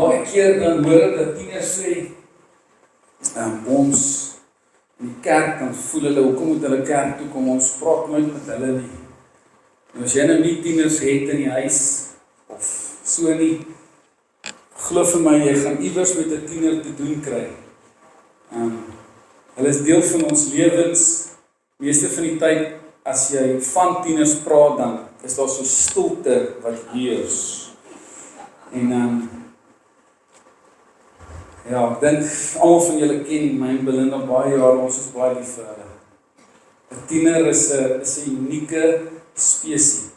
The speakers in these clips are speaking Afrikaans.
Baie keer dan hoor ek dat tieners sê, ons in die kerk dan voel hulle, hoekom moet hulle kerk toe kom, ons praat nooit met hulle nie. En as jy nou nie tieners het in die huis, of so nie, glo vir my, jy gaan iewers met 'n tiener te doen kry. Hulle is deel van ons lewens, meeste van die tyd, as jy van tieners praat, dan is daar so stilte wat heers. En ja, ek dink, almal van julle ken my en Belinda baie jare, ons is baie lief vir hulle. 'n Tiener is 'n unieke spesie.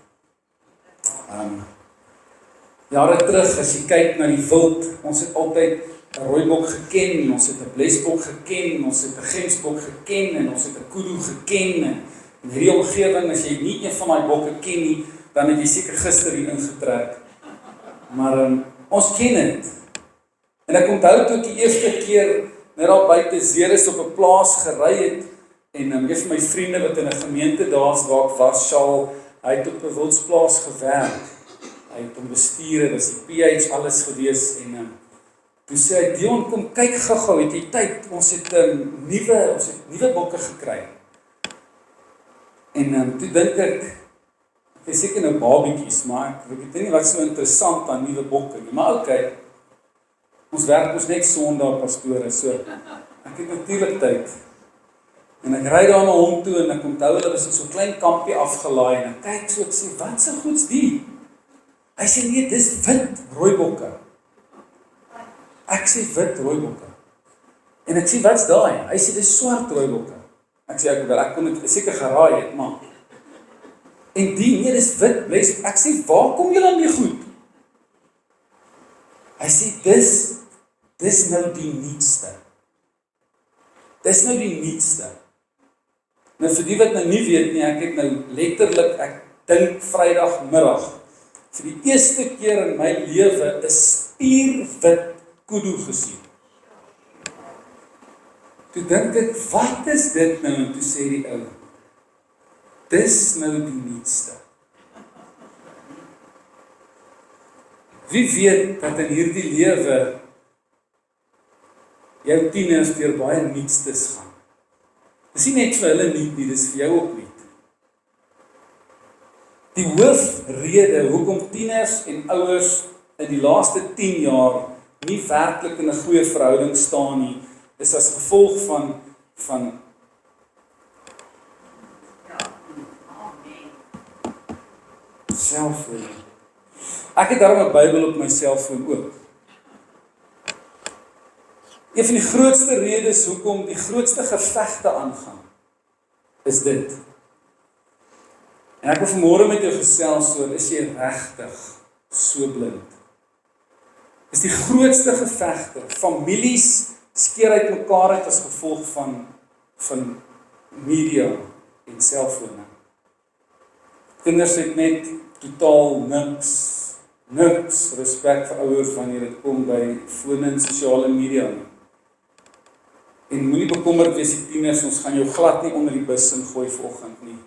Jare terug, as jy kyk na die wild, ons het altyd 'n rooibok geken, ons het 'n blesbok geken, ons het 'n gemsbok geken, en ons het 'n kudu geken, en in hierdie omgewing, as jy nie een van daai bokke ken nie, dan het jy seker gister hier ingetrek. Maar ons ken dit. En ek onthou toe ek die eerste keer net daar buite Zeres op 'n plaas gery het, en een van my vriende wat in 'n gemeente daar waar ek was, Shaal, hy het op 'n wildsplaas gewerk. Hy het hom bestuur, dis die PH alles gewees, en toe sê hy, Dion, kom kyk gou-gou, het jy tyd, ons het nuwe bokke gekry. En toe dink ek is seker nou babietjies, maar ek weet nie wat so interessant aan nuwe bokke nie, maar okay, ons werk ons net Sondag pastore, so ek het natuurlik tyd. En ek ry daar na hom toe, en ek onthou hulle was in so 'n klein kampie afgelaai, en ek kyk so, ek sê, wat se goeds die? Hy sê, nee, dis wit rooibokke. Ek sê, wit rooibokke. En ek sê, wat's daai? Hy sê, dis swart rooibokke. Ek sê, ek kon dit seker geraai het, maar. En die, nee, dis wit, bles. Ek sê, waar kom julle aan die goed? Hy sê, dis nou die nuutste. Dis nou die nuutste. Nou vir die wat nou nie weet nie, ek het nou letterlik, ek dink Vrydagmiddag, vir die eerste keer in my lewe 'n spierwit kudu gesien. Toe dink ek, wat is dit nou? En toe sê die ou, dis nou die nuutste. Wie weet dat in hierdie lewe jou tieners deur baie nuutstes gaan. Dis nie net vir hulle nuut nie, dis vir jou ook nuut. Die hoofrede hoekom tieners en ouers in die laaste 10 jaar nie werklik in 'n goeie verhouding staan nie, is as gevolg van selfvoon. Ek het daarom 'n Bybel op my selfoon ook. Een van die grootste redes hoekom die grootste gevegte aangaan, is dit. En ek wil vanmôre met jou gesels oor, is jy regtig so blind? Is die grootste gevegte, families skeer uit mekaar uit as gevolg van media en selfone. Kinders het net totaal niks respek vir ouers wanneer dit kom by fone en sosiale media nie. En moenie bekommerd wees die tieners, ons gaan jou glad nie onder die bus ingooi vanoggend nie.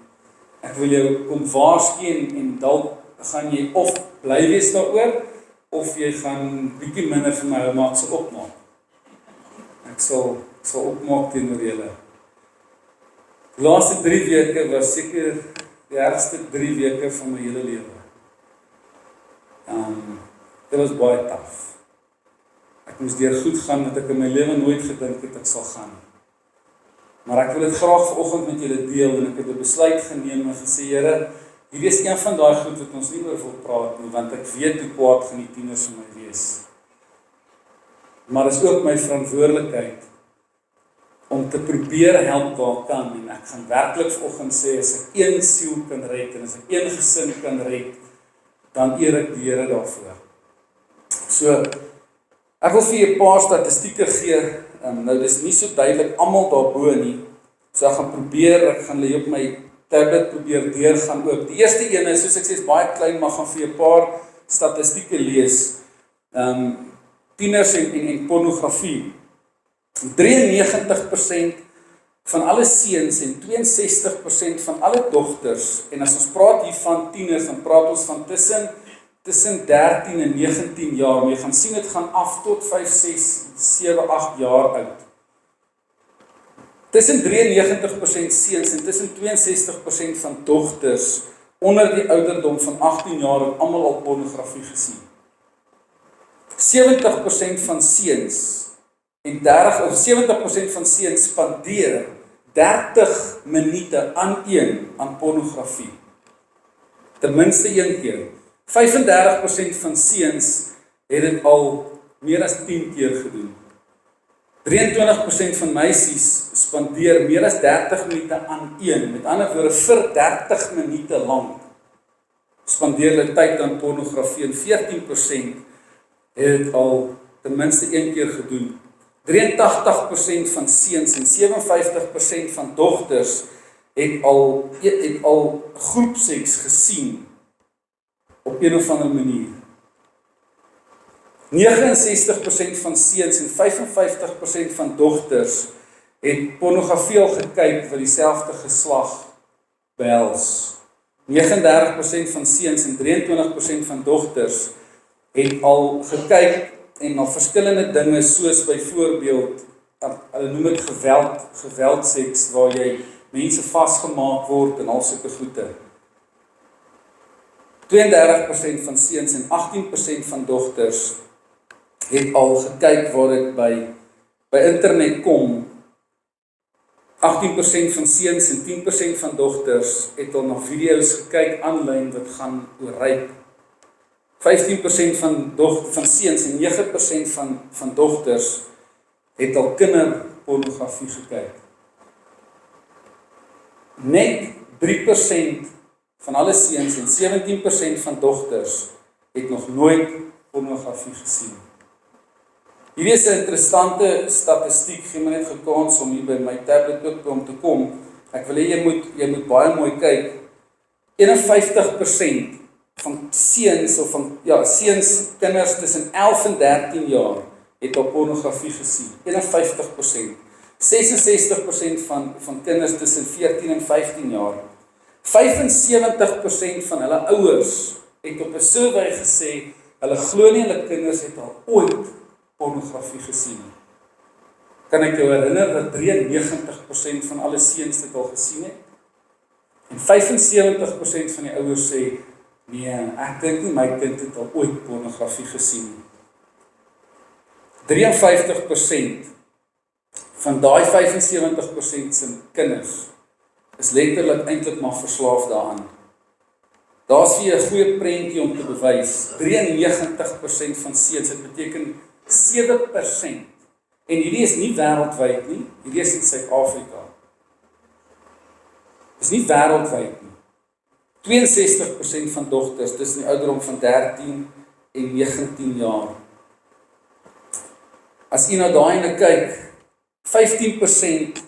Ek wil jou kom waarsku en dalk gaan jy of bly wees daaroor, of jy gaan bietjie minder van my ouma se opmaak. Ek sal opmaak teenoor julle. Die laaste 3 weke was seker die ergste 3 weke van my hele lewe. Dit was baie taaf. Ek moes deur goed gaan wat ek in my lewe nooit gedink het ek sal gaan. Maar ek wil dit graag vanoggend met julle deel, en ek het 'n besluit geneem en gesê, Here, hierdie is een van daai goed wat ons nie oor wil praat nie, want ek weet hoe kwaad gaan die tieners vir my wees. Maar is ook my verantwoordelikheid om te probeer help waar ek kan, en ek gaan werklik vanoggend sê, as ek een siel kan red, en as ek een gesin kan red, dan eer ek die Here daarvoor. So, ek wil vir julle 'n paar statistieke gee. Nou, dis nie so duidelik almal daarbo nie. So ek gaan hulle op my tablet probeer deurgaan ook. Die eerste een is, soos ek sê, is baie klein, maar gaan vir julle 'n paar statistieke lees. Tieners en pornografie. 93% van alle seuns en 62% van alle dogters, en as ons praat hier van tieners, dan praat ons van tussen tussen 13 en 19 jaar, maar jy gaan sien dit gaan af tot 5, 6, 7, 8 jaar oud. Tussen 93% seuns en tussen 62% van dogters onder die ouderdom van 18 jaar het almal al pornografie gesien. 70% van seuns en 70% van seuns spandeer 30 minute aan pornografie. Ten minste een keer. 35% van seuns het dit al meer as 10 keer gedoen. 23% van meisies spandeer meer as 30 minute aan met ander woorde vir 30 minute lank spandeer hulle tyd aan pornografie en 14% het dit al ten minste een keer gedoen. 83% van seuns en 57% van dogters het al groepseks gesien op een of ander manier. 69% van seuns en 55% van dogters het pornografie al gekyk wat dieselfde geslag behels. 39% van seuns en 23% van dogters het al gekyk en al verskillende dinge soos byvoorbeeld, hulle noem dit geweldseks, waar jy mense vasgemaak word en al sulke goede. 32% van seuns en 18% van dogters het al gekyk waar dit by internet kom. 18% van seuns en 10% van dogters het al na video's gekyk aanlyn wat gaan oor ryp. 15% van seuns en 9% van dogters het al kinderpornografie gekyk. Net 3% van alle seuns en 17% van dogters het nog nooit pornografie gesien. Hierdie is 'n interessante statistiek, gee my net gekans om hier by my tablet ook om te kom. Ek wil hê jy moet baie mooi kyk. 51% van seuns of seuns, kinders tussen 11 en 13 jaar het al pornografie gesien. 51%. 66% van kinders tussen 14 en 15 jaar. 75% van hulle ouers het op 'n survey gesê hulle glo nie hulle kinders het al ooit pornografie gesien. Kan ek jou herinner dat 93% van alle seuns dit al gesien het? En 75% van die ouers sê, nee, ek dink nie my kind het al ooit pornografie gesien. 53% van daai 75% se kinders is letterlik eintlik maar verslaaf daaraan. Daar's vir 'n goeie prentjie om te bewys. 93% van seuns, dit beteken 7%. En hierdie is nie wêreldwyd nie, hierdie is in Suid-Afrika. Dis nie wêreldwyd nie. 62% van dogters tussen die ouderdom van 13 en 19 jaar. As jy na daai ene kyk, 15%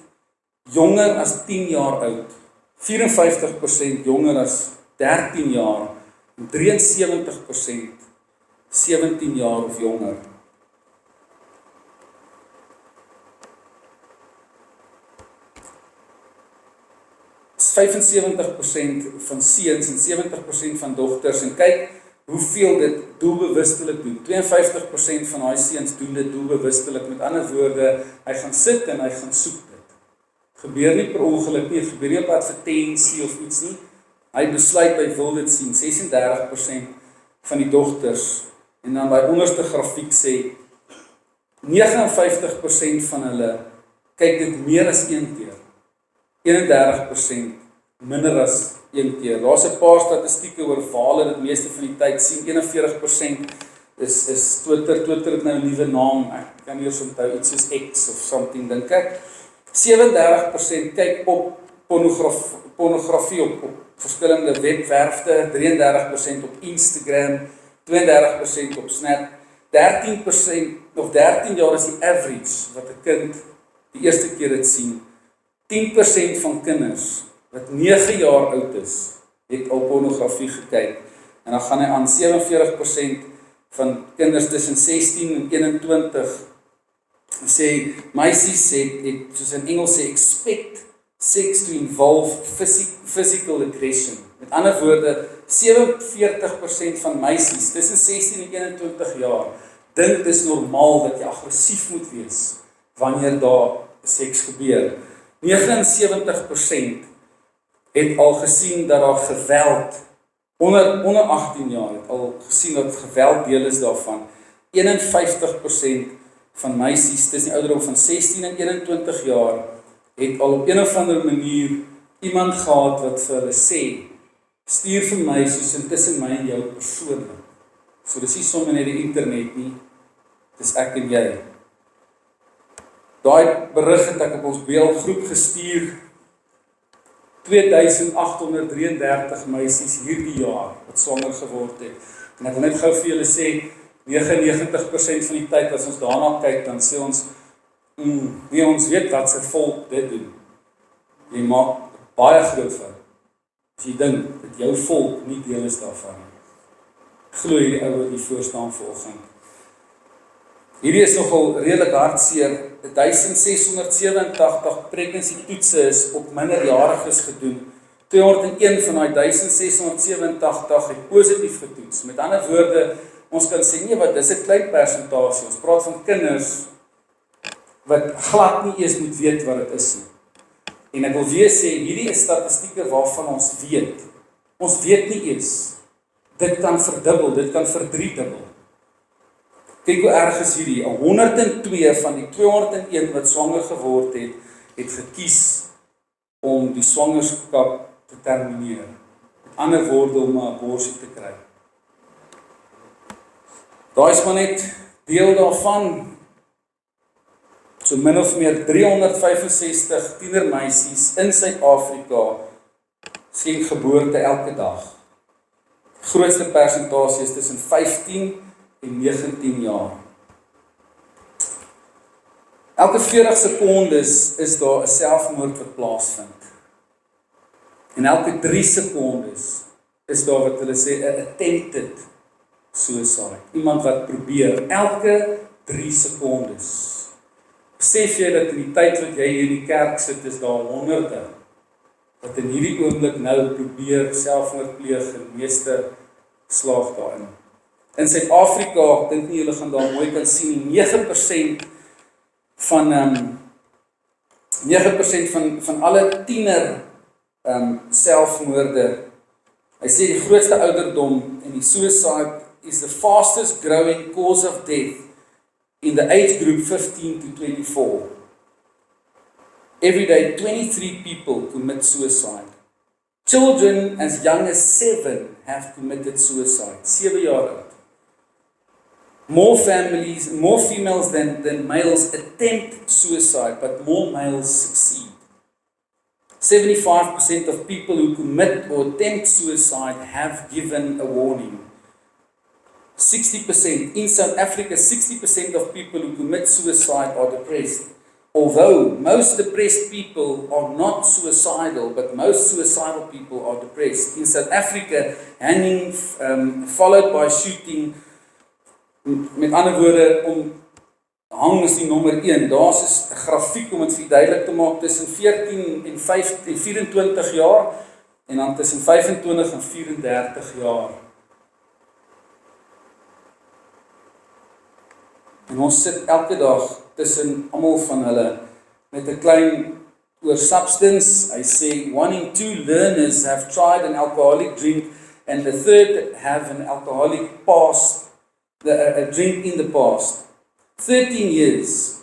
jonger as 10 jaar oud, 54% jonger as 13 jaar, en 73% 17 jaar of jonger. Is 75% van seuns en 70% van dogters, en kyk hoeveel dit doelbewustelik doen. 52% van daai seuns doen dit doelbewustelik. Met ander woorde, hy gaan sit en hy gaan soek dit. Gebeur nie per ongeluk nie, het gebeur nie op advertensie of iets nie. Hy besluit hy wil dit sien. 36% van die dogters, en dan by onderste grafiek sê 59% van hulle kyk dit meer as een keer. 31% minder as een keer. Daar's 'n paar statistieke oor waar hulle dit meeste van die tyd sien. 41% is Twitter. Twitter het nou 'n nuwe naam. Ek kan nie eens onthou, iets soos X of something dink ek. 37% kyk op pornografie op verskillende webwerfte, 33% op Instagram, 32% op Snap, 13% of 13 jaar is die average wat 'n kind die eerste keer dit sien. 10% van kinders wat 9 jaar oud is, het al pornografie gekyk. En dan gaan hy aan 47% van kinders tussen 16 en 21 sê, meisies het soos in Engels sê, expect sex to involve physical aggression. Met ander woorde, 47% van meisies tussen 16 en 21 jaar dink dis normaal dat jy aggressief moet wees wanneer daar seks gebeur. 79% het al gesien dat daar geweld onder 18 jaar het al gesien dat geweld deel is daarvan. 51% van meisies tussen die ouderdom van 16 en 21 jaar het al op een of ander manier iemand gehad wat vir hulle sê, stuur vir my soos intussen my en jou persoonlik. So dis nie sommer net die internet nie, dis ek en jy. Daai berig het ek op ons BL groep gestuur, 2833 meisies hierdie jaar wat swanger geword het. En ek wil net gou vir julle sê, 99% van die tyd as ons daarna kyk, dan sê ons, wie ons weet wat sy volk dit doen. Jy maak baie groot van. As jy dink dat jou volk nie deel is daarvan. Glo hierdie ou wat hier voor staan vanoggend. Hierdie is nogal redelik hartseer. 1687 pregnancy toetse is op minderjariges gedoen. 201 van daai 1687 het positief getoets. Met ander woorde, ons kan sê nee, wat dis 'n klein persentasie. Ons praat van kinders wat glad nie eers moet weet wat dit is nie. En ek wil weer sê, hierdie is statistieke waarvan ons weet. Ons weet nie eers. Dit kan verdubbel, dit kan verdriedubbel. Kyk hoe erg is hierdie. 102 van die 201 wat swanger geword het, het gekies om die swangerskap te termineer. Met ander woorde om 'n abortus te kry. Daar is maar net deel daarvan. So min of meer 365 tienermeisies in Suid-Afrika skenk geboorte elke dag. Die grootste persentasie is tussen 15 en 19 jaar. Elke 40 sekondes is daar 'n selfmoord wat plaasvind. En elke 3 sekondes is daar wat hulle sê 'n attempted suicide. Iemand wat probeer elke 3 sekondes. Besef jy dat in die tyd wat jy hier in die kerk sit, is daar honderde wat in hierdie oomblik nou probeer selfmoord pleeg en meeste slaag daarin. In Suid-Afrika, ek dink nie julle gaan daar mooi kan sien, 9% van alle tiener selfmoorde. Hy sê die grootste ouderdom en die suicide is the fastest growing cause of death in the age group 15 to 24. Every day, 23 people commit suicide. Children as young as 7 have committed suicide. 7 jaar oud. More females than males attempt suicide, but more males succeed. 75% of people who commit or attempt suicide have given a warning. 60%, in South Africa, 60% of people who commit suicide are depressed. Although most depressed people are not suicidal, but most suicidal people are depressed. In South Africa, hanging followed by shooting, met ander woorde, hang is die nommer 1. Daar is 'n grafiek om dit vir duidelik te maak tussen 14 en 24 jaar en dan tussen 25 en 34 jaar. En ons sit elke dag tussen almal van hulle met 'n klein oor substance. I say 1 in 2 learners have tried an alcoholic drink and the third have an alcoholic past, a drink in the past. 13 years,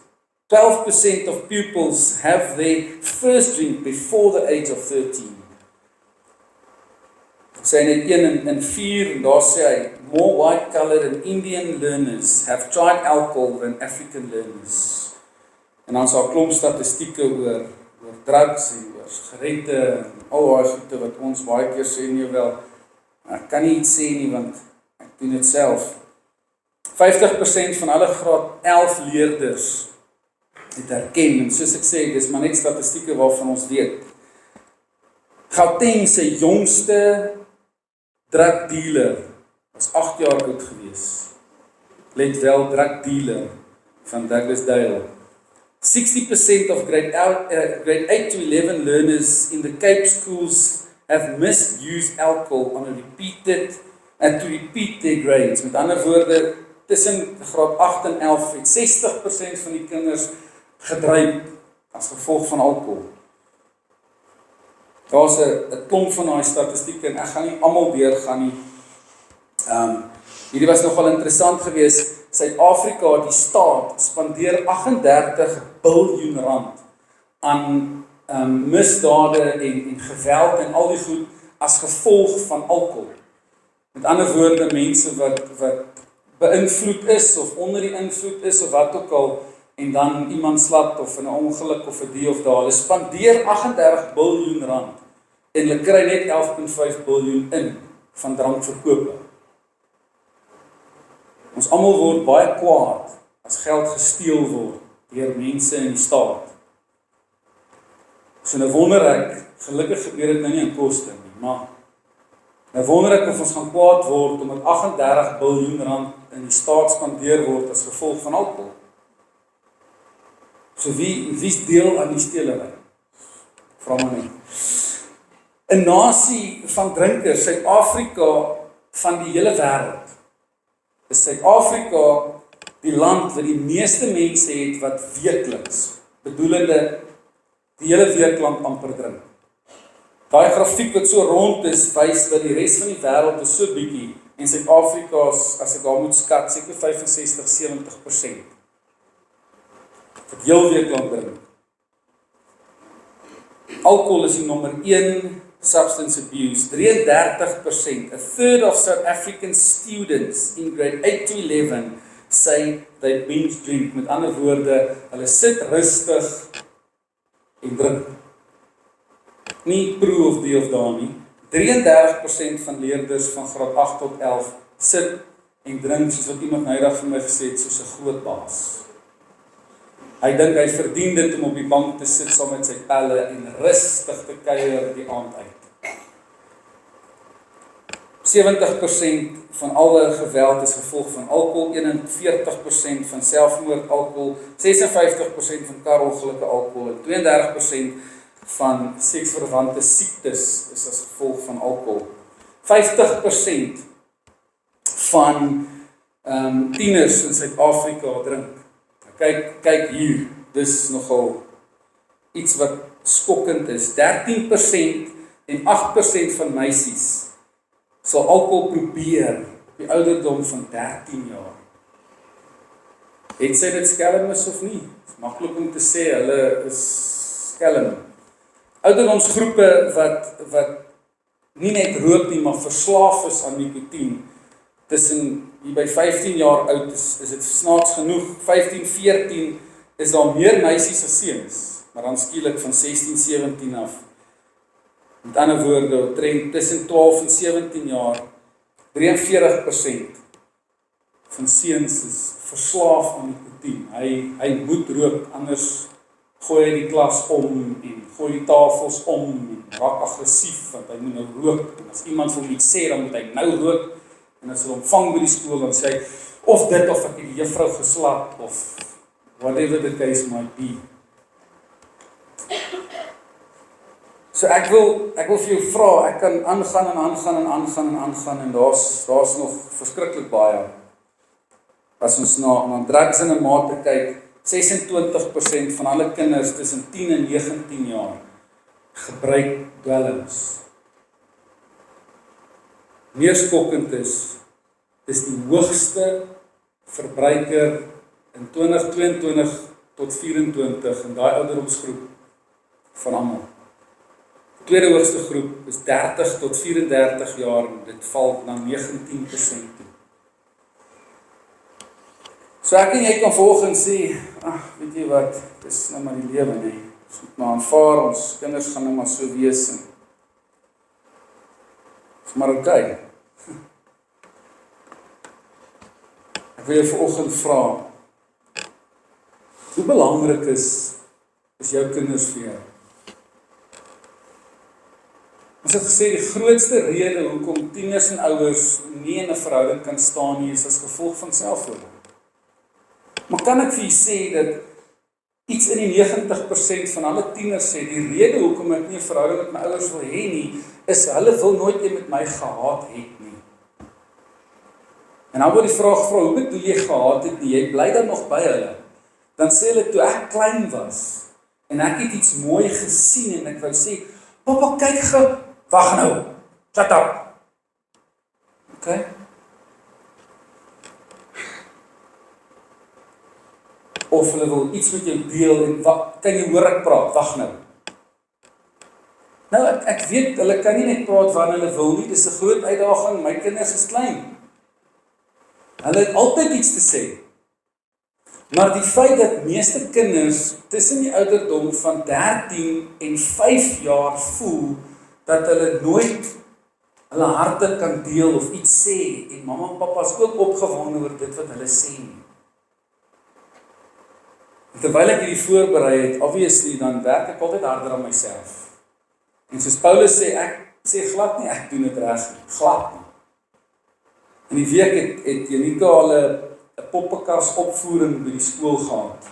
12% of pupils have their first drink before the age of 13. Sy net 1 in 4 en daar sê hy, more white-collared and Indian learners have tried alcohol than African learners. En dan is daar 'n klomp statistieke oor drugs en oor sigarette en al daai goede wat ons baie keer sê nie wel. Ek kan nie iets sê nie want ek doen dit self. 50% van alle graad 11 leerders het erken, en soos ek sê, dis maar net statistieke waarvan ons weet. Gauteng se jongste drugdealer was 8 jaar oud gewees. Let wel, drugdealer van Douglasdale. 60% of grade 8 to 11 learners in the Cape schools have misused alcohol on a to repeat their grades. Met ander woorde, tussen graad 8 en 11 het 60% van die kinders gedryf as gevolg van alcohol. Daar's 'n klomp van daai statistieke en ek gaan nie almal deurgaan nie. Hierdie was nogal interessant geweest. Suid-Afrika, die staat, spandeer 38 biljoen rand aan misdade en geweld en al die goed as gevolg van alcohol. Met ander woorde, mense wat beïnvloed is of onder die invloed is of wat ook al en dan iemand slap of in 'n ongeluk of 'n die of daai. Hulle spandeer 38 biljoen rand en hulle kry net 11,5 biljoen in van drankverkope. Ons almal word baie kwaad as geld gesteel word deur mense in die staat. So nou wonder ek, gelukkig gebeur dit nou nie in koste nie, maar nou wonder ek of ons gaan kwaad word omdat 38 biljoen rand in die staat spandeer word as gevolg van alcohol. So wie's deel aan die stelery? Vra maar net. 'n nasie van drinkers, Suid-Afrika van die hele wêreld. Is Suid-Afrika die land wat die meeste mense het wat weekliks, bedoelende die hele week lank amper drink. Daai grafiek wat so rond is, wys dat die res van die wêreld is so bietjie en Suid-Afrika, as ek daar moet skat, seker 65-70% wat heel week lank drink. Alcohol is die nommer 1 substance abuse. 33%, a third of South African students in grade 8 to 11 say they binge drink. Met ander woorde, hulle sit rustig en drink. Nie proe of die of daar nie. 33% van leerders van graad 8 tot 11 sit en drink, soos wat iemand nou eendag vir my gesê het, soos 'n groot baas. Hy dink hy verdien dit om op die bank te sit saam met sy pelle en rustig te kuier die aand uit. 70% van alle geweld is gevolg van alcohol, 41% van selfmoord alcohol, 56% van karongelukke alcohol en 32% van seksverwante siektes is as gevolg van alcohol. 50% van tieners in Suid-Afrika drink. Kyk hier, dis nogal iets wat skokkend is. 13% en 8% van meisies sal alcohol probeer op die ouderdom van 13 jaar. Het sy dit skelm is of nie? Het is maklik om te sê, hulle is skelm. Ouderdomsgroepe wat nie net rook nie, maar verslaaf is aan nikotien, tussen hier by 15 jaar oud is dit snaaks genoeg. 15, 14 is daar meer meisies as seuns, maar dan skielik van 16, 17 af. Met ander woorde, trend tussen 12 en 17 jaar, 43% van seuns is verslaaf aan nikotien. Hy moet rook, anders gooi hy die klas om en gooi die tafels om en raak aggressief, want hy moet nou rook. En as iemand vir hom iets sê, dan moet hy nou rook. En as hy hom vang by die skool, dan sê hy, of dit, of ek die juffrou geslap, of whatever the case might be. So ek wil vir jou vra, ek kan aangaan en daar's nog verskriklik baie. As ons na drugs in 'n mate kyk, 26% van alle kinders tussen 10 en 19 jaar gebruik dwelms. Meer skokkend is die hoogste verbruiker in 2022 tot 24 in daai ouderdomsgroep van almal. Die tweede hoogste groep is 30 tot 34 jaar en dit val na 19% toe. So ek en jy kan volgens sê, weet jy wat, dis nou maar die lewe nie. Ons moet maar aanvaar, ons kinders gaan nou maar so wees en is maar oké. Ek wil jou vanoggend vra, hoe belangrik is jou kinders vir jou? Ons het gesê die grootste rede hoekom tieners en ouers nie in 'n verhouding kan staan nie is as gevolg van selfvoorbeeld. Maar kan ek vir julle sê dat iets in die 90% van alle tieners sê, die rede hoekom ek nie 'n verhouding met my ouers wil hê nie, is hulle wil nooit een met my gehaat het nie. En dan word die vraag gevra, hoe bedoel jy gehaat het nie? Jy bly dan nog by hulle. Dan sê hulle, toe ek klein was, en ek het iets mooi gesien, en ek wou sê, papa, kyk gou, wag nou, shut up. Okay? Of hulle wil iets met jou deel, en kan jy hoor ek praat, wag nou. Nou, ek weet, hulle kan nie net praat wanneer hulle wil nie, dis 'n groot uitdaging, my kinders is klein. Hulle het altyd iets te sê. Maar die feit dat meeste kinders tussen die ouderdom van 13 en 5 jaar voel, dat hulle nooit hulle harte kan deel of iets sê, en mamma en papa is ook opgewonde oor dit wat hulle sê nie. En terwyl ek hierdie voorberei het, obviously, dan werk ek altyd harder aan myself. En soos Paulus sê, ek sê glad nie, ek doen dit reg, glad nie. In die week het Janika al 'n poppekas opvoering by die skool gehad.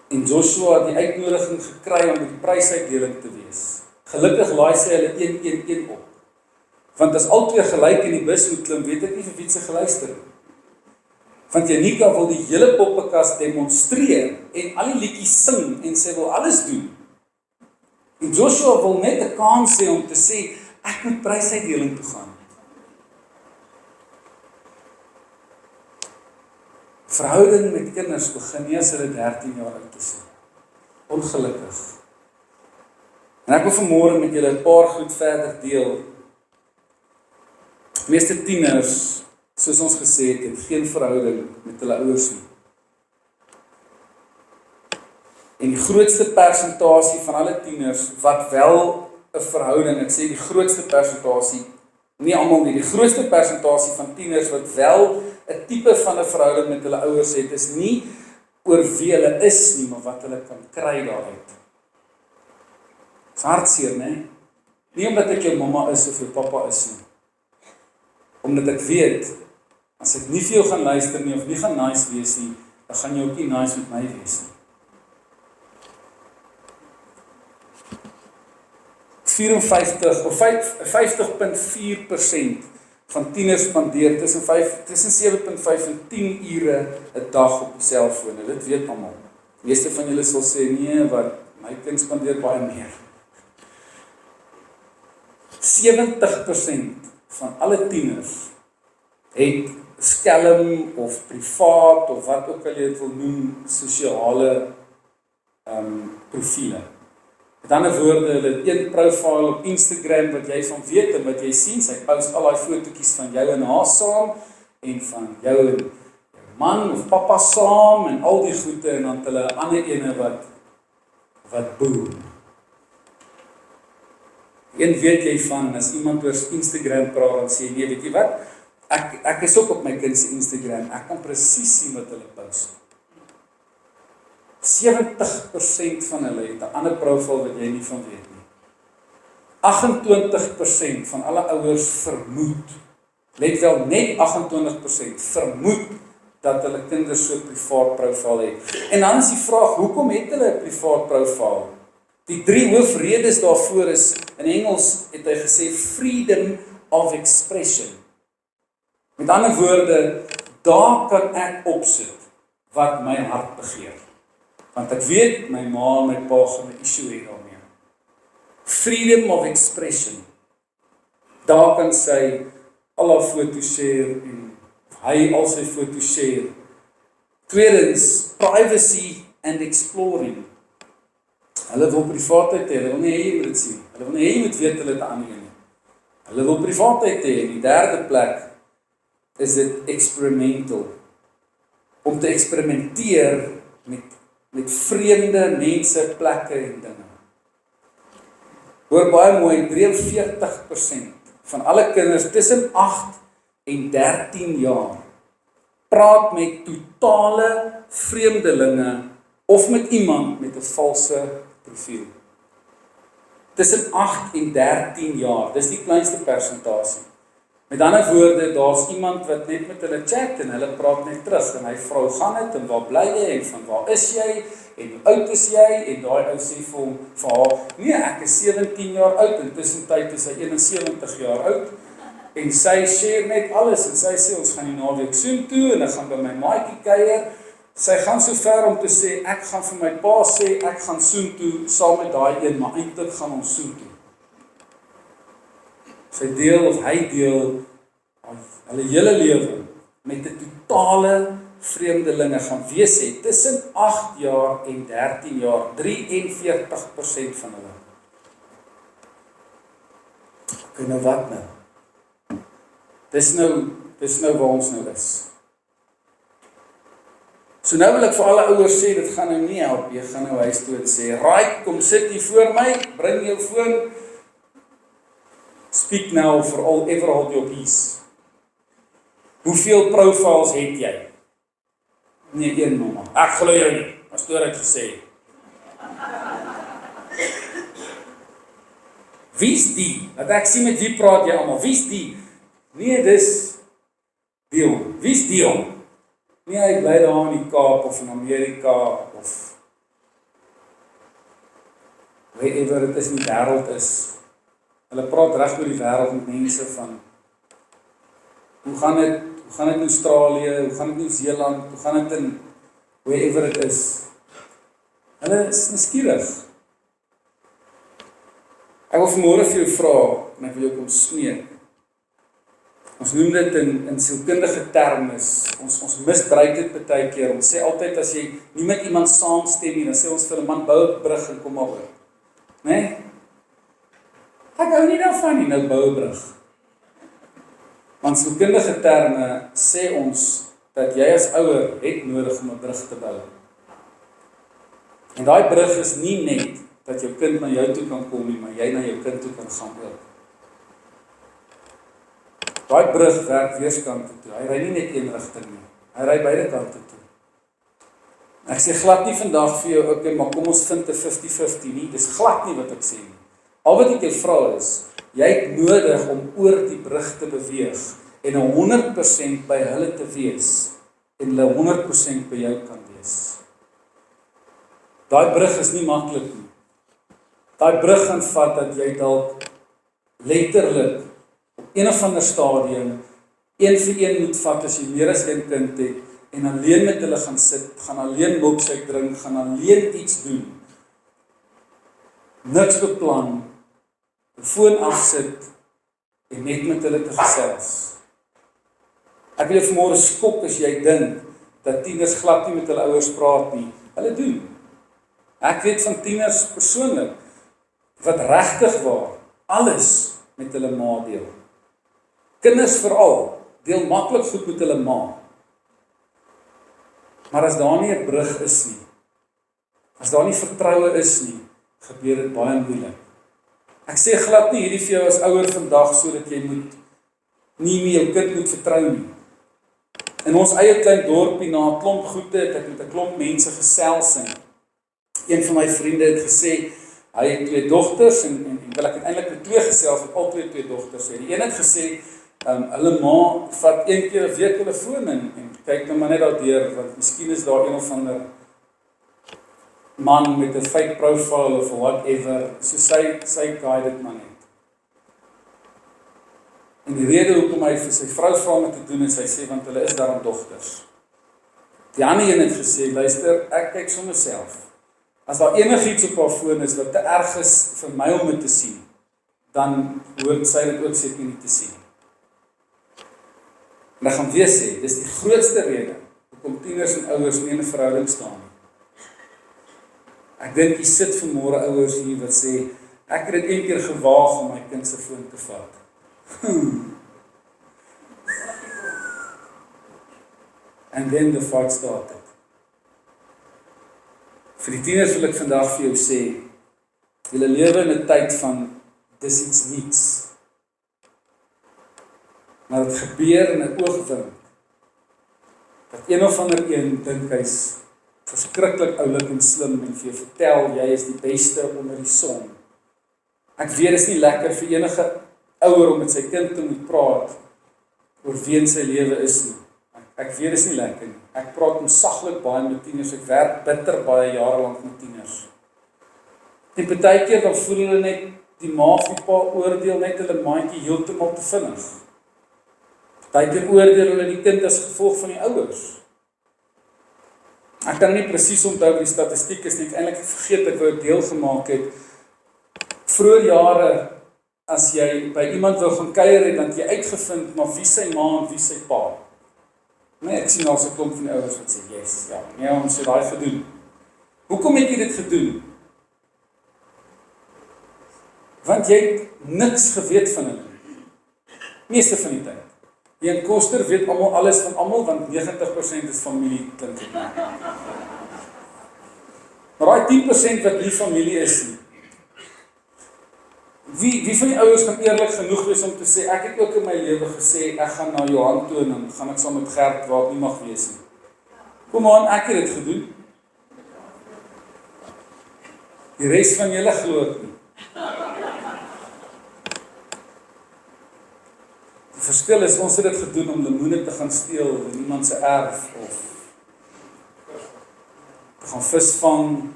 En Joshua het die uitnodiging gekry om by die prysuitdeling te wees. Gelukkig laai sy hulle 1-1-1 op. Want as albei gelyk in die bus moet klim, weet ek nie vir wie se geluister nie. Want Janika wil die hele poppekas demonstreer en al die liedjies sing en sy wil alles doen. En Joshua wil net 'n kans hê om te sê, ek moet prysuitdeling toe gaan. Verhouding met kinders begin nie as hulle 13 jaar oud is. Ongelukkig. En ek wil vanmôre met julle 'n paar goed verder deel. Meeste tieners, soos ons gesê het, geen verhouding met hulle ouers nie. En die grootste persentasie van alle tieners wat wel 'n verhouding, ek sê die grootste persentasie, nie almal nie, die grootste persentasie van tieners wat wel 'n tipe van 'n verhouding met hulle ouers het, is nie oor wie hulle is nie, maar wat hulle kan kry daaruit. Dis hartseer, né? Nie omdat ek jou mamma is of jou pappa is nie. Omdat ek weet, as ek nie vir jou gaan luister nie, of nie gaan nice wees nie, dan gaan jy ook nie nice met my wees nie. 50.4% van tieners spandeer tussen 7.5 en 10 ure 'n dag op die selfoon. Dit weet almal. Die meeste van julle sal sê, nee, wat my kind spandeer baie meer. 70% van alle tieners het skelm of privaat of wat ook al jy dit wil noem, sosiale profiele. Met ander woorde, hulle het een profiel op Instagram wat jy van weet en wat jy sien, sy post al die fotootjies van jou en haar saam, en van jou en jou man of pappa saam, en al die goede, en dan hulle ander ene wat boer. Een weet jy van, as iemand oor Instagram praat en sê, nee, weet jy wat, ek is ook op my kind se Instagram, ek kan presies sien wat hulle post. 70% van hulle het 'n ander profiel wat jy nie van weet nie. 28% van alle ouers vermoed, let wel, net 28% vermoed dat hulle kinders so 'n privaat profiel het. En dan is die vraag, hoekom het hulle 'n privaat profiel? Die 3 hoofredes daarvoor is, in Engels het hy gesê, freedom of expression. Met ander woorde, daar kan ek opsit wat my hart begeer. Want ek weet, my ma en my pa gaan 'n issue hê daarmee. Freedom of expression. Daar kan sy al haar foto's share en hy al sy foto's share. Tweedens, privacy and exploring. Hulle wil privaatheid hê, hulle wil nie hê jy moet dit sien. Hulle wil nie hê jy moet weet hulle het aan nie. Hulle wil privaatheid hê. En die derde plek is dit experimental. Om te eksperimenteer met vreemde mense, plekke en dinge. Hoor baie mooi, 43% van alle kinders tussen 8 en 13 jaar praat met totale vreemdelinge of met iemand met 'n valse profiel. Tussen 8 en 13 jaar, dis die kleinste persentasie. Met ander woorde, daar's iemand wat net met hulle chat en hulle praat net terug en hy vra hoe gaan dit en waar bly jy en van waar is jy en hoe oud is jy en daai ou sê vir hom vir haar, nee, ek is 17 jaar oud en tussentyd is hy 71 jaar oud en sy share net alles en sy sê ons gaan die naweek soontoe en ek gaan by my maatjie kuier. Sy gaan so ver om te sê ek gaan vir my pa sê ek gaan soontoe saam met daai een, maar eintlik gaan ons soontoe. Sy deel of hy deel hulle hele lewe met 'n totale vreemdelinge gaan wees het tussen 8 jaar en 13 jaar, 43% van hulle. Okay, nou wat nou? Dis nou waar ons nou is. So nou wil ek vir alle ouers sê, dit gaan nou nie help, jy gaan nou huis toe en sê, right, kom sit hier voor my, bring jou foon, speak now for all, ever hold your peace. Hoeveel profiles het jy? Nee, een mama. Ek glo jou nie, pastoor het gesê. Wie's die? Dat ek sien met wie praat jy allemaal, wie's die? Nee, dis Dion. Wie's Dion? Nee, hy bly daar in die Kaap of in Amerika of wherever het is in die wêreld is. Hulle praat reg oor die wêreld met mense van hoe gaan dit in Australië, hoe gaan dit in Nieu-Seeland, hoe gaan dit in wherever het is. Hulle is nuuskierig. Ek wil vanmôre vir jou vra en ek wil jou kom smeek. Ons noem dit in sielkundige termes, ons misbruik dit baie keer, ons sê altyd as jy nie met iemand saamstem nie, dan sê ons vir 'n man bou 'n brug en kom maar oor. Nee? Ek hou nie daarvan nie, nou bou 'n brug. Want sielkundige terme sê ons dat jy as ouer het nodig om 'n brug te bou. En daai brug is nie net dat jou kind na jou toe kan kom nie, maar jy na jou kind toe kan gaan ook. Daai brug werk weerskante toe. Hy ry nie net een rigting nie. Hy ry beide kante toe. Ek sê glad nie vandag vir jou, okay, maar kom ons vind 'n 50-50 nie. Dis glad nie wat ek sê nie. Al wat ek jou vra is, jy het nodig om oor die brug te beweeg en 100% by hulle te wees en hulle 100% by jou kan wees. Daai brug is nie maklik nie. Daai brug gaan vat dat jy dalk letterlik op een of ander stadium, een vir een moet vat as jy meer as een kind het, en alleen met hulle gaan sit, gaan alleen milkshake drink, gaan alleen iets doen. Niks beplan, die foon afsit, en net met hulle te gesels. Ek wil jou vanmôre skok as jy dink, dat tieners glad nie met hulle ouers praat nie. Hulle doen. Ek weet van tieners persoonlik, wat regtig waar, alles met hulle ma deel. Kinders veral, deel maklik goed met hulle ma. Maar as daar nie 'n brug is nie, as daar nie vertroue is nie, gebeur dit baie moeilik. Ek sê glad nie hierdie vir jou as ouer vandag, sodat jy moet nie meer jou kind moet vertrou nie. In ons eie klein dorpie, na 'n klomp goede, het ek met 'n klomp mense gesels en een van my vriende het gesê, hy het 2 dogters en wil ek eintlik met 2 gesels, met al 2 dogters sê. Die een het gesê, hulle ma vat 1 keer 'n week hulle foon en kyk nou maar net daardeur, want miskien is daar een of ander man met 'n fake profile of whatever, so sy guide dit maar net. En die rede hoekom hy vir sy vrou vra om dit te doen, en sy sê, want hulle is daarom dogters. Die ander een het gesê, luister, ek kyk sommer self. As daar enigiets op haar foon is wat te erg is vir my om dit te sien, dan hoort sy dit ook seker nie te sien. En ek gaan weer sê, dis die grootste rede hoekom tieners en ouers nie in 'n verhouding staan nie. Ek dink jy sit vanmôre ouers hier wat sê, ek het dit 1 keer gewaag om my kind se foon te vat. And then the fight started. Vir die tieners wil ek vandag vir jou sê, julle lewe in 'n tyd van dis iets niets. Maar dit gebeur in 'n oogwink, dat een of ander een dink hy's verskriklik oulik en slim en vir jou vertel, jy is die beste onder die son. Ek weet, is nie lekker vir enige ouer om met sy kind te moet praat, oor wie in sy lewe is nie. Ek weet dis nie lekker nie. Ek praat ontsaglik baie met tieners, ek werk bitter baie jare lank met tieners. En partykeer dan voel hulle net die ma of die pa oordeel net hulle maatjie heeltemal te vinnig. Partykeer oordeel hulle die kind as gevolg van die ouers. Ek kan nie presies onthou die statistiek is nie, ek eintlik vergeet ek wou deel gemaak het. Vroeër jare, as jy by iemand wil gaan kuier het, dan het jy uitgevind, maar wie sy ma en wie sy pa. Nee, ek sien al so 'n klomp van die ouers wat sê, yes, ja, nee, ons het daai gedoen. Hoekom het jy dit gedoen? Want jy het niks geweet van hulle. Meeste van die tyd. Die in Koster weet almal alles van almal, want 90% is familie, klink dit. Maar daai 10% wat nie familie is nie. Wie van die ouers kan eerlik genoeg wees om te sê, ek het ook in my lewe gesê, ek gaan na Johan toe en dan gaan ek saam met Gert waar ek nie mag wees nie. Kom aan, ek het dit gedoen. Die res van julle glo dit nie. Die verskil is, ons het dit gedoen om lemoene te gaan steel in iemand se erf, of te gaan visvang,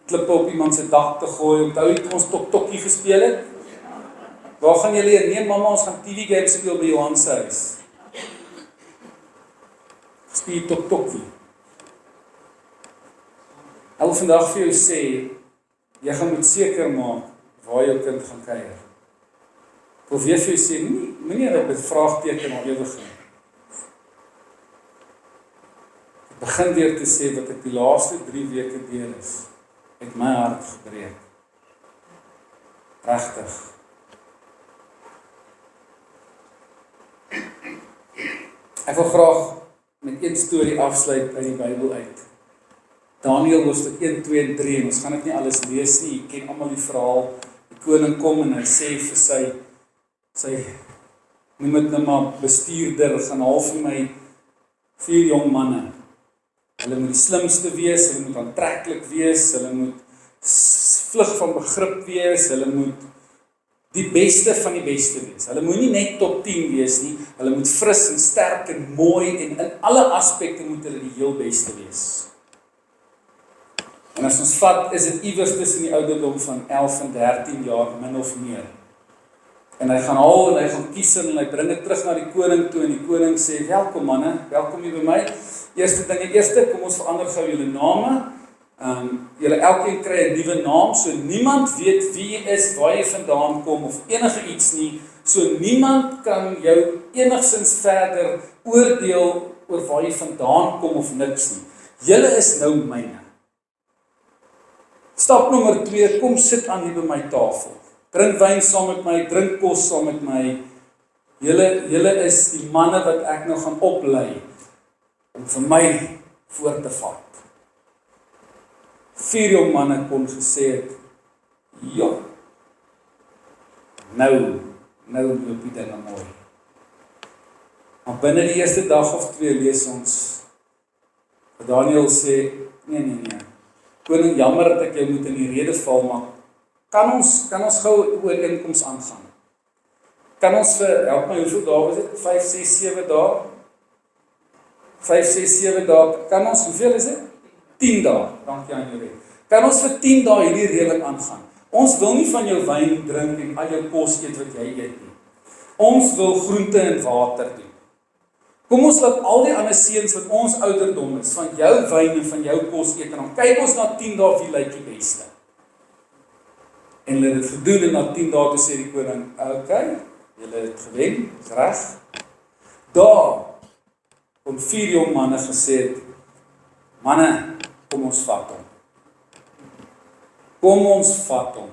klippe op iemand se dak te gooi, onthou jy toe ons tok-tokkie gespeel het? Waar gaan julle heen? Nee, mamma, ons gaan TV game speel by Johan se huis. Speel tok-tokkie. Ek wil vandag vir jou sê, jy gaan moet seker maak waar jou kind gaan kuier. Ek wil weer vir jou sê, moenie dat dit vraagteken al ewig nie. Ek begin weer te sê wat ek die laaste 3 weke deur is. Het my hart gebreek. Regtig. Ek wil graag met een storie afsluit uit die Bybel uit. Daniël hoofstuk 1, 2 en 3, en ons gaan dit nie alles lees nie, jy ken almal die verhaal. Die koning kom en hy sê vir sy noem dit nou maar bestuurder, gaan haal vir my 4 jong manne. Hulle moet die slimste wees, hulle moet aantreklik wees, hulle moet vlug van begrip wees, hulle moet die beste van die beste wees. Hulle moet nie net top 10 wees nie, hulle moet fris en sterk en mooi en in alle aspekte moet hulle die heel beste wees. En as ons vat, is dit iewers tussen die ouderdom van 11 en 13 jaar, min of meer. En hy gaan haal en hy gaan kies en hy bring dit terug na die koning toe en die koning sê, welkom manne, welkom hier by my. Eerste, kom ons verander gou julle name. Julle elkeen kry 'n nuwe naam, so niemand weet wie jy is, waar jy vandaan kom of enige iets nie. So niemand kan jou enigstens verder oordeel oor waar jy vandaan kom of niks nie. Julle is nou myne. Stap nommer 2, kom sit aan hier by my tafel. Drink wyn saam met my, drink kos saam met my. Julle is die manne wat ek nou gaan oplei om vir my voor te vat. 4 jong manne kon gesê het, ja, nou loop die dinge mooi. Maar binne die eerste dag of 2 lees ons, Daniël sê, nee, koning, jammer dat ek jou moet in die rede val, maar kan ons gou ooreenkoms aangaan? Kan ons help my, hoeveel dae was dit? 5, 6, 7 dae? 5, 6, 7 dae, kan ons, hoeveel is dit? 10 dae, dankie aan jou. Kan ons vir 10 dae hierdie reëling aangaan? Ons wil nie van jou wyn drink en al jou kos eet wat jy eet nie. Ons wil groente en water doen. Kom ons laat al die ander seuns wat ons ouderdom is, van jou wyn en van jou kos eet, en dan kyk ons na 10 dae wie lyk die beste. En hulle het dit gedoen, en na 10 dae toe sê die koning, okay, julle het gewen, is reg. Daar kon 4 jong manne gesê het, manne, kom ons vat hom. Kom ons vat hom.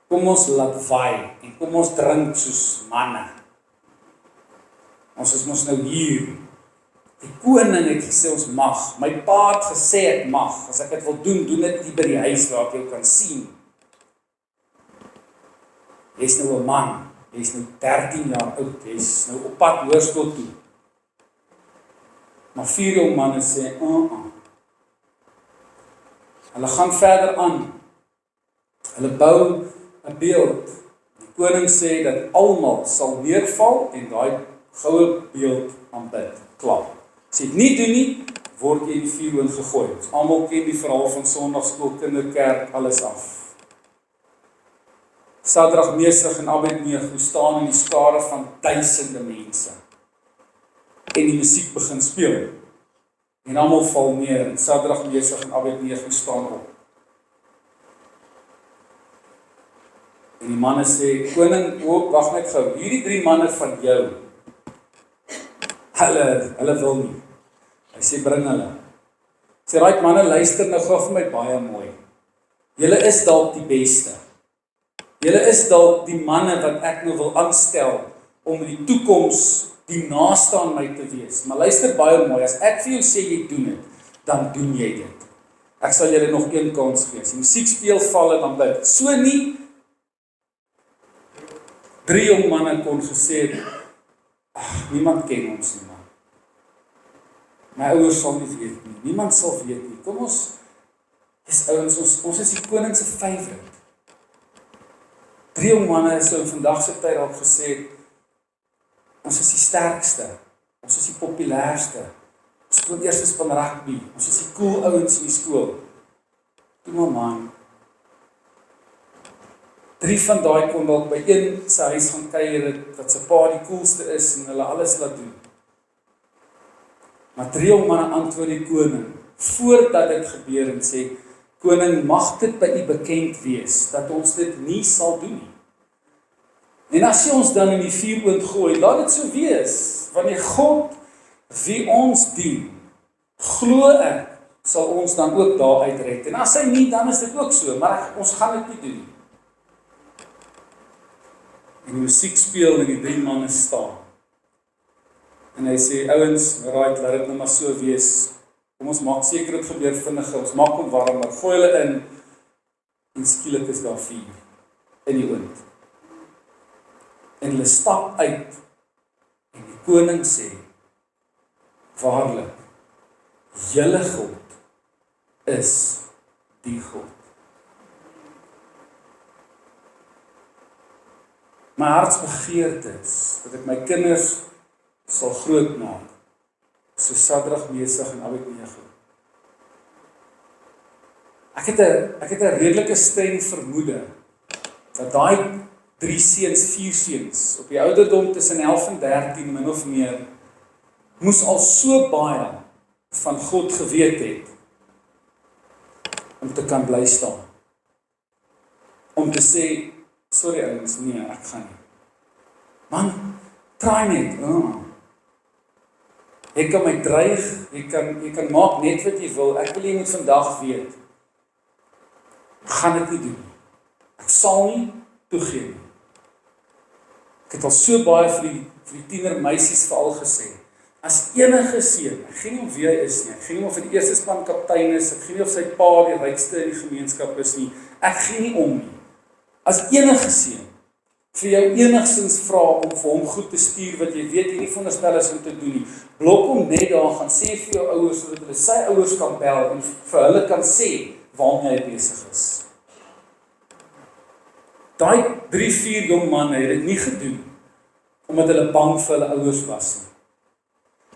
Kom ons laat vaai, en kom ons drink soos manne. Ons is mos nou hier. Die koning het gesê ons mag. My pa het gesê ek mag. As ek dit wil doen, doen dit nie by die huis waar ek jou kan sien. Jy is nou 'n man. Jy is nou 13 jaar oud. Jy is nou op pad hoërskool toe. Maar 4 jong manne sê, Hulle gaan verder aan. Hulle bou 'n beeld. Die koning sê dat almal sal neerval en daai goue beeld aanbid. Klaar. As jy dit nie doen nie, word jy in die vuur ingegooi. Ons almal ken die verhaal van Sondagskool, kinderkerk, alles af. Sadrag, Mesach en Abednego staan in die skare van duisende mense. En die musiek begin speel. En almal val neer, en Sadrag, Mesach en Abednego staan op. En die manne sê, koning, wag net gou, hierdie 3 manne van jou, hulle wil nie. Hy sê, bring hulle. Sê, right manne, luister nou gou vir my baie mooi. Julle is dalk die beste. Julle is dalk die manne wat ek nou wil aanstel om in die toekoms die naaste aan my te wees. Maar luister baie mooi, as ek vir jou sê jy doen dit, dan doen jy dit. Ek sal julle nog een kans gee. As die musiek speel, val en dan bid. So nie 3 jong manne kon gesê het, niemand ken ons nie, man. My ouers sal nie weet nie. Niemand sal weet nie. Kom ons, ouens, ons is die koning se favourite. 3 jong manne is so in vandag se tyd al gesê, ons is die sterkste, ons is die populairste, ons speel eerste span rugby, ons is die cool ouens in die skool. Toe maar man, 3 van daai kon dalk by een se huis gaan kuier wat sy pa die coolste is en hulle alles laat doen. Maar 3 jong manne antwoord die koning, voordat dit gebeur en sê, koning, mag dit by u bekend wees, dat ons dit nie sal doen nie. En as jy ons dan in die vuur gooi, laat dit so wees, wanneer God, wie ons dien, glo ek, sal ons dan ook daar uitred. En as hy nie, dan is dit ook so, maar ons gaan dit nie doen. En die musiek speel en die 3 manne staan. En hy sê, ouens, right, laat dit nou maar so wees. Kom ons maak seker dit gebeur vinniger, ons maak hom warm, maar gooi hulle in, en skielik is daar vuur in die oond. En hulle stap uit, en die koning sê, waarlik, julle God is die God. My hartsbegeerte is, dat ek my kinders sal grootmaak, so Sadrag, Mesach en Abednego. Ek het 'n redelike streng vermoede, dat daai 3 seuns, 4 seuns, op die ouderdom tussen 11 en 13, min of meer, moes al so baie van God geweet het, om te kan bly staan. Om te sê, sorry ouens, nee, ek gaan nie. Man, try net. Jy kan my dreig, jy kan maak net wat jy wil, ek wil jy moet vandag weet, ek gaan dit nie doen. Ek sal nie toegee nie. Ek het al so baie vir die tiener meisies veral gesê, as enige seun, ek gee nie om wie hy is nie, ek gee nie of hy die eerste span kaptein is, ek gee nie of sy pa die rykste in die gemeenskap is nie, ek gee nie om nie. As enige seun vir jou enigstens vra om vir hom goed te stuur wat jy weet jy nie veronderstel is om te doen nie, blok hom net daar, gaan sê vir jou ouers sodat hulle sy ouers kan bel en vir hulle kan sê waarmee hy besig is. Daai 3-4 jong manne het dit nie gedoen omdat hulle bang vir hulle ouers was nie.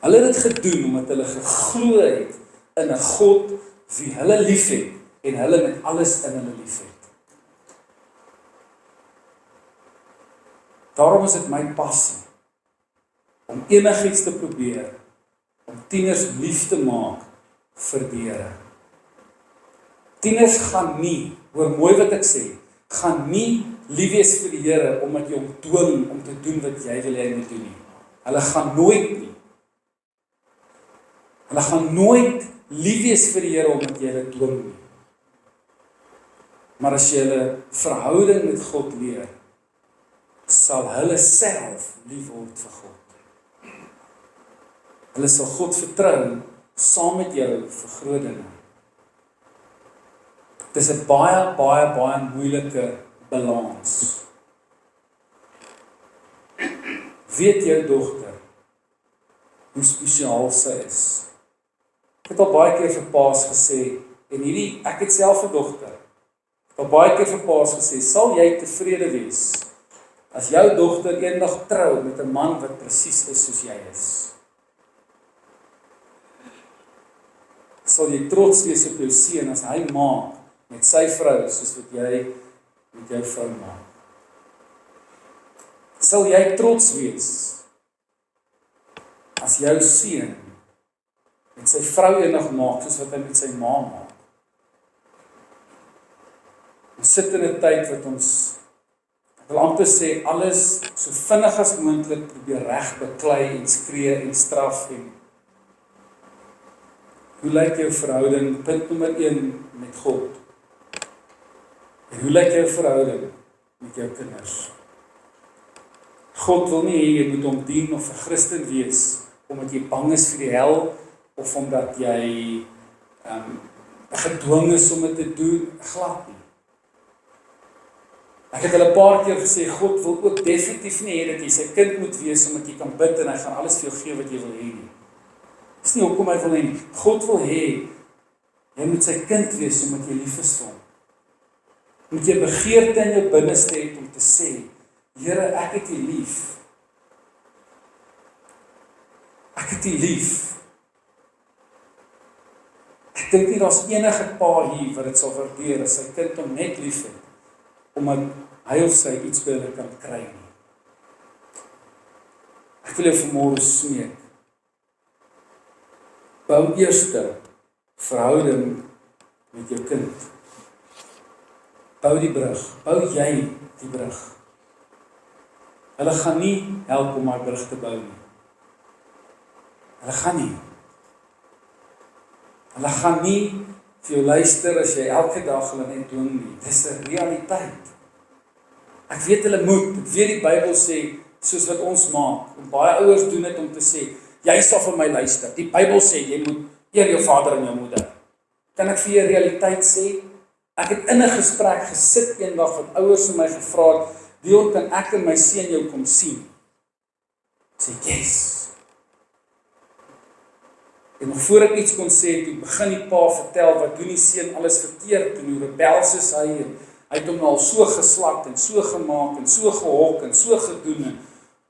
Hulle het dit gedoen omdat hulle geglo het in 'n God wie hulle liefhet en hulle met alles in hulle liefhet. Daarom is dit my passie om enigiets te probeer, om tieners lief te maak vir die Here. Tieners gaan nie, hoor mooi wat ek sê, gaan nie lief wees vir die Here omdat jy hom dwing om te doen wat jy wil hê hy moet doen nie. Hulle gaan nooit nie. Hulle gaan nooit lief wees vir die Here omdat jy hulle dwing nie. Maar as jy hulle verhouding met God leer, sal hulle self lief word vir God. Hulle sal God vertrou saam met jou vir groot dinge. Dit is 'n baie moeilike balans. Weet jou dogter hoe spesiaal sy is. Ek het al baie keer vir paas gesê, en ek het self 'n dogter. Ek het al baie keer vir paas gesê, sal jy tevrede wees As jou dogter eendag trou met 'n man wat presies is soos jy is, sal jy trots wees op jou seun as hy maak met sy vrou soos wat jy met jou vrou maak. Sal jy trots wees as jou seun met sy vrou eendag maak soos wat hy met sy ma maak. Ons sit in 'n tyd wat ons, ek wil amper sê, alles so vinnig as moontlik probeer reg beklei en skree en straf en hoe lyk jou verhouding, punt nommer 1, met God? En hoe lyk jou verhouding met jou kinders? God wil nie hê jy moet hom dien of 'n Christen wees omdat jy bang is vir die hel of omdat jy gedwing is om dit te doen, glad nie. Ek het al 'n paar keer gesê, God wil ook definitief nie hê dat jy sy kind moet wees omdat jy kan bid en hy gaan alles vir jou gee wat jy wil hê nie. Dis nie hoekom hy wil hê nie. God wil hê jy moet sy kind wees omdat jy lief is vir hom. Moet jy begeerte in jou binneste het om te sê, Here, ek het U lief. Ek het U lief. Ek dink nie daar's enige pa hier wat dit sal waardeer as sy kind hom net lief het, omdat hy of sy iets by hulle kan kry nie. Ek wil jou vanmôre smeek. Bou eerste verhouding met jou kind. Bou die brug. Bou jy die brug. Hulle gaan nie help om my brug te bou nie. Hulle gaan nie. Hulle gaan nie vir jou luister as jy elke dag hulle net dwing nie. Dis 'n realiteit. Ek weet hulle moet. Ek weet die Bybel sê, soos wat ons maak. En baie ouers doen dit om te sê, jy sal vir my luister. Die Bybel sê, jy moet eer jou vader en jou moeder. Kan ek vir jou realiteit sê? Ek het in 'n gesprek gesit eendag wat ouers vir my gevra het, Dion, kan ek en my seun jou kom sien? Ek sê, yes. En nog voor ek iets kon sê, toe begin die pa vertel, wat doen die seun alles verkeerd, en hoe rebels is hy, en hy het hom al so geslak, en so gemaak, en so gehok, en so gedoen, en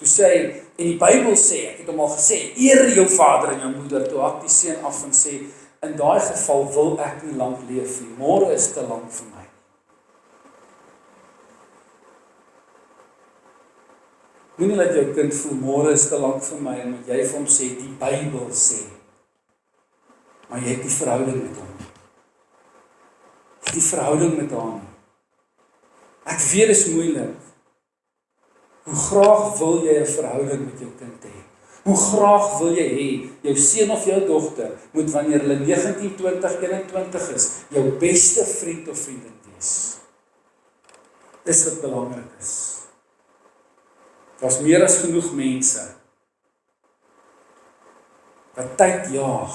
toe sê hy, en die Bybel sê, ek het hom al gesê, eer jou vader en jou moeder, toe hak die seun af en sê, in daai geval wil ek nie lank leef nie, môre is te lank vir my. Moenie laat jou kind voel, môre is te lank vir my, en moet jy vir hom sê, die Bybel sê, maar jy het die verhouding met hom. Jy het die verhouding met hom. Ek weet is moeilik. Hoe graag wil jy 'n verhouding met jou kind hê? Hoe graag wil jy hê, jou seun of jou dogter, moet wanneer hulle 19, 20, 21 is, jou beste vriend of vriendin wees? Dis wat belangrik is. Daar's meer as genoeg mense wat tyd jaag.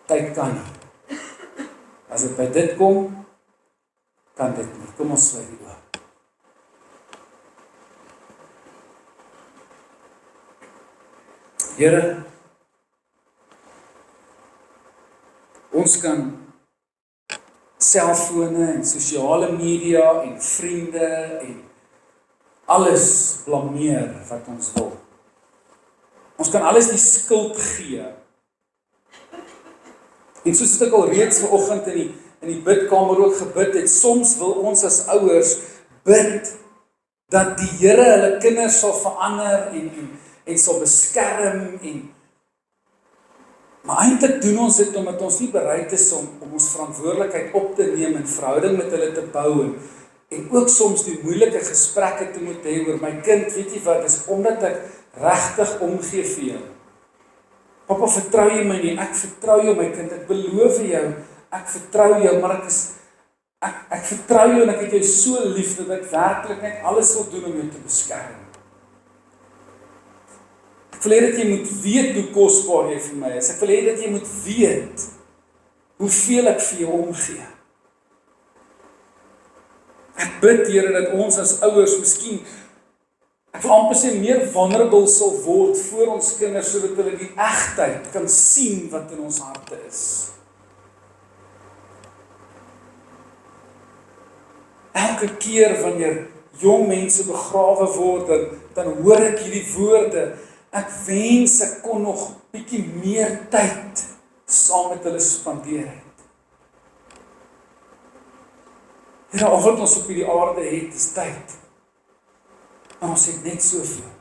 Tyd kan nie. As dit by dit kom, kan dit nie. Kom ons sluit die oë. Here, ons kan selfone en sosiale media en vriende en alles blameer wat ons wil. Ons kan alles die skuld gee. En soos ek al reeds vanoggend in die bidkamer ook gebid het, soms wil ons as ouers bid dat die Here hulle kinders sal verander en sal beskerm maar eintlik doen ons dit omdat ons nie bereid is om ons verantwoordelikheid op te neem en verhouding met hulle te bou en ook soms die moeilike gesprekke te moet hê oor my kind, weet jy wat, is omdat ek regtig omgee vir jou. Papa, vertrou jy my nie? Ek vertrou jou my kind, ek beloof jou, ek vertrou jou, maar ek vertrou jou en ek het jou so lief dat ek werklik net alles wil doen om jou te beskerm. Ek wil hê dat jy moet weet hoe kosbaar jy vir my is. Ek wil hê dat jy moet weet hoeveel ek vir jou omgee. Ek bid, Here, dat ons as ouers miskien, ek wil amper sê, meer vulnerable sal word voor ons kinders, sodat hulle die egtheid kan sien wat in ons harte is. Elke keer wanneer jong mense begrawe word, dan hoor ek hierdie woorde. Ek wens ek kon nog bietjie meer tyd saam met hulle spandeer het. Here, al wat ons op hierdie aarde het, is tyd. Maar ons het net soveel.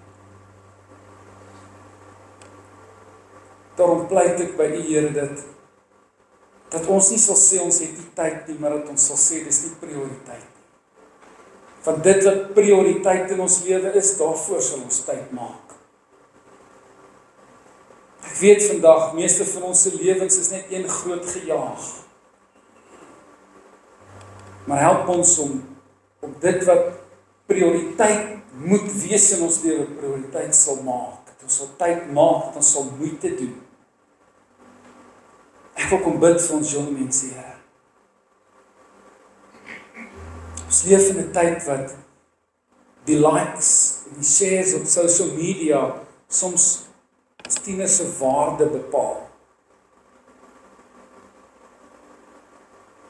Daarom pleit ek by die Here dat ons nie sal sê ons het nie tyd nie, maar dat ons sal sê dis nie prioriteit nie. Want dit wat prioriteit in ons lewe is, daarvoor sal ons tyd maak. Ek weet vandag, meeste van ons se lewens is net een groot gejaag. Maar help ons om dit wat prioriteit moet wees in ons lewe, prioriteit sal maak. Dat ons sal tyd maak, dat ons sal moeite doen. Ek wil kom bid vir ons jong mense, Here. Ons leef in 'n tyd wat die likes en die shares op social media soms as tieners se waarde bepaal.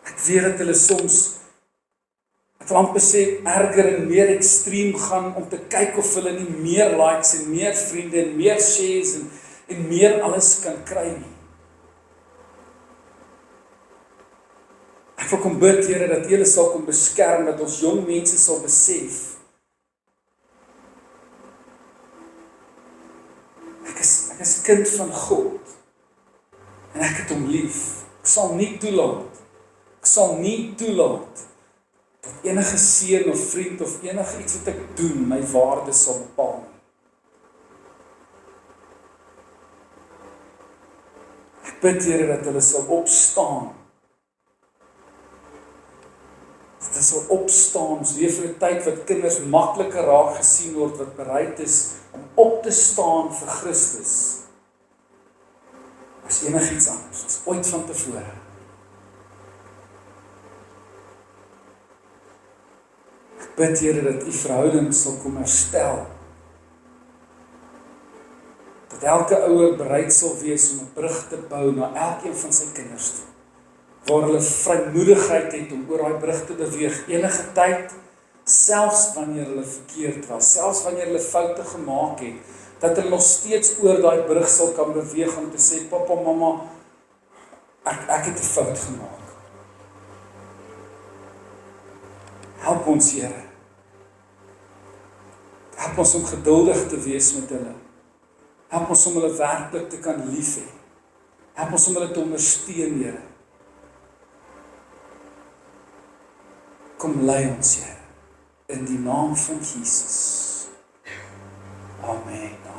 Ek weet dat hulle soms, ek wil amper sê, erger en meer ekstreem gaan om te kyk of hulle nie meer likes en meer vriende en meer shares en meer alles kan kry nie. Ek wil kom bid, Here, dat julle sal kom beskerm, dat ons jong mense sal besef. Ek is kind van God. En ek het hom lief. Ek sal nie toelaat dat enige seun of vriend of enige iets wat ek doen, my waarde sal bepaal nie. Ek bid, Here, dat hulle sal opstaan. Dat sal opstaan, ons leef in 'n tyd wat kinders makliker raak gesien word, wat bereid is om op te staan vir Christus, as enigiets anders, as ooit van tevore. Ek bid, Here, dat U verhouding sal kom herstel, dat elke ouer bereid sal wees om 'n brug te bou na elkeen van sy kinders toe, waar hulle vrymoedigheid het om oor daai brug te beweeg, enige tyd, selfs wanneer hulle verkeerd was, selfs wanneer hulle foute gemaak het, dat hulle nog steeds oor daai brug sal kan beweeg om te sê, papa, mama, ek het 'n fout gemaak. Help ons, Here. Help ons om geduldig te wees met hulle. Help ons om hulle werklik te kan lief hê. Help ons om hulle te ondersteun, Here. Kom lei ons, Here, in die naam van Jesus. Amen.